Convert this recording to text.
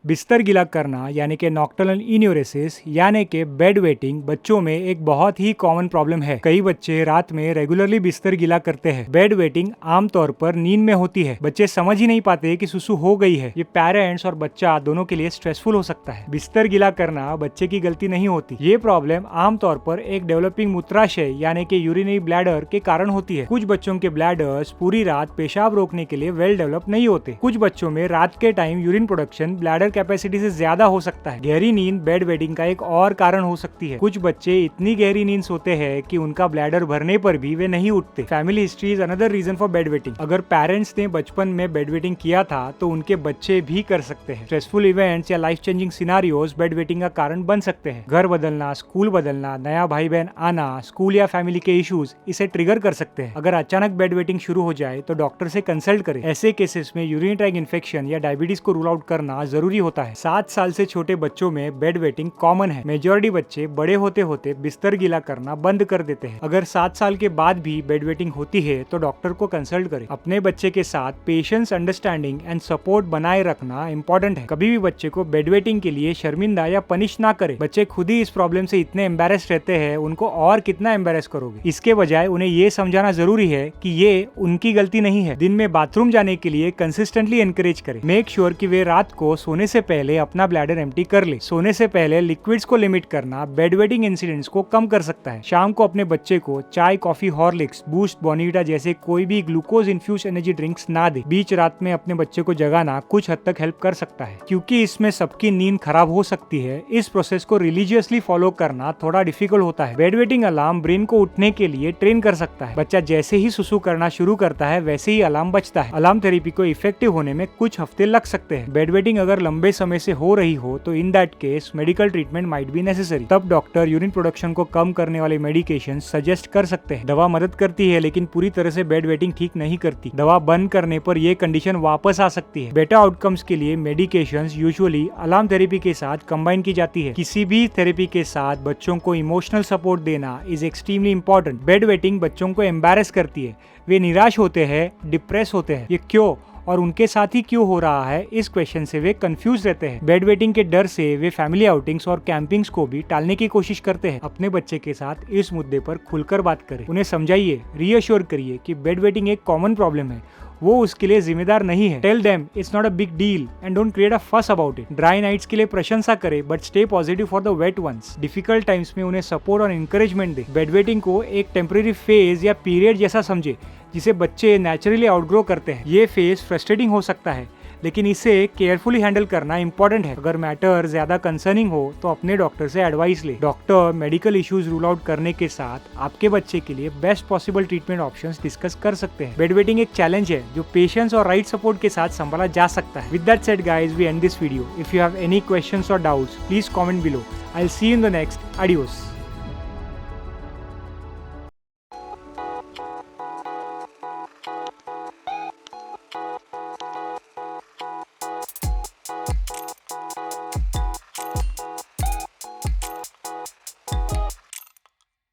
बिस्तर गीला करना यानी कि नॉक्टर्नल इन्यूरेसिस यानी कि बेड वेटिंग बच्चों में एक बहुत ही कॉमन प्रॉब्लम है। कई बच्चे रात में रेगुलरली बिस्तर गीला करते हैं। बेड वेटिंग आमतौर पर नींद में होती है। बच्चे समझ ही नहीं पाते कि सुसु हो गई है। ये पेरेंट्स और बच्चा दोनों के लिए स्ट्रेसफुल हो सकता है। बिस्तर गीला करना बच्चे की गलती नहीं होती। ये प्रॉब्लम आमतौर पर एक डेवलपिंग मूत्राशय यानी कि यूरिनरी ब्लैडर के कारण होती है। कुछ बच्चों के ब्लैडर्स पूरी रात पेशाब रोकने के लिए वेल डेवलप नहीं होते। कुछ बच्चों में रात के time urine production bladder capacity से ज्यादा हो सकता है। गहरी नींद बेड वेटिंग का एक और कारण हो सकती है। कुछ बच्चे इतनी गहरी नींद सोते हैं कि उनका ब्लैडर भरने पर भी वे नहीं उठते। Family history is another reason for bed wetting. अगर पेरेंट्स ने बचपन में बेड वेटिंग किया था तो उनके बच्चे भी कर सकते हैं। स्ट्रेसफुल इवेंट्स या life changing scenarios bed wetting का कारण बन सकते हैं। घर बदलना, स्कूल बदलना, नया भाई बहन आना, स्कूल या फैमिली के इश्यूज इसे ट्रिगर कर सकते हैं। अगर अचानक बेड वेटिंग शुरू हो जाए तो डॉक्टर से कंसल्ट करें। ऐसे केसेस में यूरिनरी ट्रैक्ट इन्फेक्शन या डायबिटीज को रूल आउट करना जरूरी होता है। 7 साल से छोटे बच्चों में बेड वेटिंग कॉमन है। मेजॉरिटी बच्चे बड़े होते होते बिस्तर गीला करना बंद कर देते हैं। अगर 7 साल के बाद भी बेड वेटिंग होती है तो डॉक्टर को कंसल्ट करें। अपने बच्चे के साथ पेशेंस, अंडरस्टैंडिंग एंड सपोर्ट बनाए रखना इंपॉर्टेंट है। कभी भी बच्चे को बेड वेटिंग के लिए शर्मिंदा या पनिश ना करें। बच्चे खुद ही इस प्रॉब्लम से इतने एम्बेरस रहते हैं, उनको और कितना एम्बेरस करोगे। इसके बजाय उन्हें ये समझाना जरूरी है कि ये उनकी गलती नहीं है। दिन में बाथरूम जाने के लिए कंसिस्टेंटली एनकरेज करें। मेक श्योर कि वे रात को सोने से पहले अपना ब्लैडर एम्प्टी कर ले। सोने से पहले लिक्विड्स को लिमिट करना बेड वेटिंग इंसिडेंट्स को कम कर सकता है। शाम को अपने बच्चे को चाय, कॉफी, हॉर्लिक्स, बूस्ट, बॉर्नविटा जैसे कोई भी ग्लूकोज इन्फ्यूज एनर्जी ड्रिंक्स ना दे। बीच रात में अपने बच्चे को जगाना कुछ हद तक हेल्प कर सकता है। क्योंकि इसमें सबकी नींद खराब हो सकती है, इस प्रोसेस को रिलीजियसली फॉलो करना थोड़ा डिफिकल्ट होता है। बेड वेटिंग अलार्म ब्रेन को उठने के लिए ट्रेन कर सकता है। बच्चा जैसे ही सुसु करना शुरू करता है वैसे ही अलार्म बजता है। अलार्म थेरेपी को इफेक्टिव होने में कुछ हफ्ते लग सकते हैं। बेड वेटिंग अगर लंबे समय से हो रही हो तो in that case medical treatment might be necessary. तब डॉक्टर यूरिन प्रोडक्शन को कम करने वाले मेडिकेशन सजेस्ट कर सकते हैं। दवा मदद करती है लेकिन पूरी तरह से बेड वेटिंग ठीक नहीं करती। दवा बंद करने पर यह कंडीशन वापस आ सकती है। बेटर आउटकम्स के लिए मेडिकेशंस यूजुअली अलार्म थेरेपी के साथ कंबाइन की जाती है। किसी भी थेरेपी के साथ बच्चों को इमोशनल सपोर्ट देना is extremely important. Bed wetting बच्चों को एम्बैरेस करती है। वे निराश होते हैं, डिप्रेस होते हैं। ये क्यों और उनके साथ ही क्यों हो रहा है, इस क्वेश्चन से वे कंफ्यूज रहते हैं। बेड वेटिंग के डर से वे फैमिली आउटिंग्स और कैंपिंग्स को भी टालने की कोशिश करते हैं। अपने बच्चे के साथ इस मुद्दे पर खुलकर बात करें। उन्हें समझाइए, रीअश्योर करिए कि बेड वेटिंग एक कॉमन प्रॉब्लम है, वो उसके लिए जिम्मेदार नहीं है। Tell them it's not a big deal and don't create a fuss about it. Dry nights के लिए प्रशंसा करे but stay positive for the wet ones. Difficult times में उन्हें सपोर्ट और एनकरेजमेंट दे। बेड वेटिंग को एक टेम्परेरी फेज या पीरियड जैसा समझे जिसे बच्चे नेचुरली आउटग्रो करते हैं। ये फेज फ्रस्ट्रेटिंग हो सकता है लेकिन इसे केयरफुली हैंडल करना इंपॉर्टेंट है। अगर मैटर ज्यादा कंसर्निंग हो तो अपने डॉक्टर से एडवाइस ले। Doctor medical issues rule out करने के साथ आपके बच्चे के लिए best possible treatment options discuss कर सकते हैं। बेड वेटिंग एक चैलेंज है जो पेशेंस और राइट सपोर्ट के साथ संभाला जा सकता है। With that said guys, we end this video. If you have any questions और doubts please comment below. I will see you in the next. Adios.